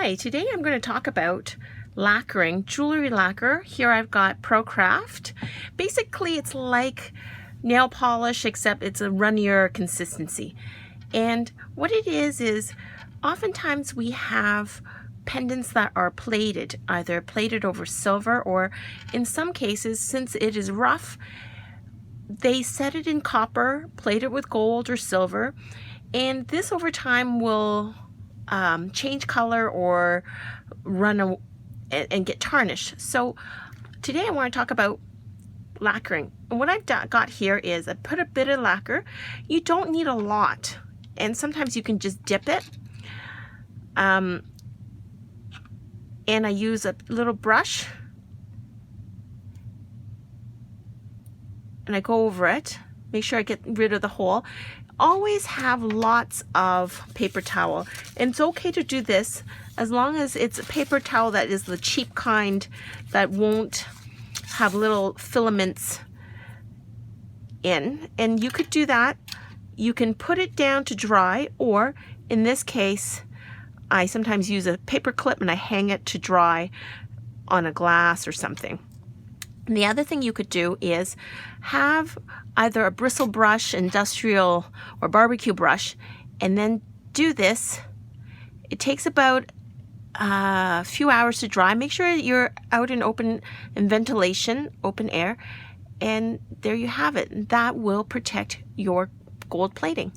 Hi, today I'm going to talk about lacquering, jewelry lacquer. Here I've got Pro Craft. Basically it's like nail polish except it's a runnier consistency. And what it is oftentimes we have pendants that are plated, either plated over silver or in some cases, since it is rough, they set it in copper, plate it with gold or silver, and this over time will change color or run and get tarnished. So today I want to talk about lacquering. And what I've got here is I put a bit of lacquer. You don't need a lot, and sometimes you can just dip it. And I use a little brush and I go over it, make sure I get rid of the hole. Always have lots of paper towel, and it's okay to do this as long as it's a paper towel that is the cheap kind that won't have little filaments in. And you could do that. You can put it down to dry, or in this case I sometimes use a paper clip and I hang it to dry on a glass or something. And the other thing you could do is have either a bristle brush, industrial or barbecue brush, and then do this. It takes about a few hours to dry. Make sure you're out in open ventilation, open air, and there you have it. That will protect your gold plating.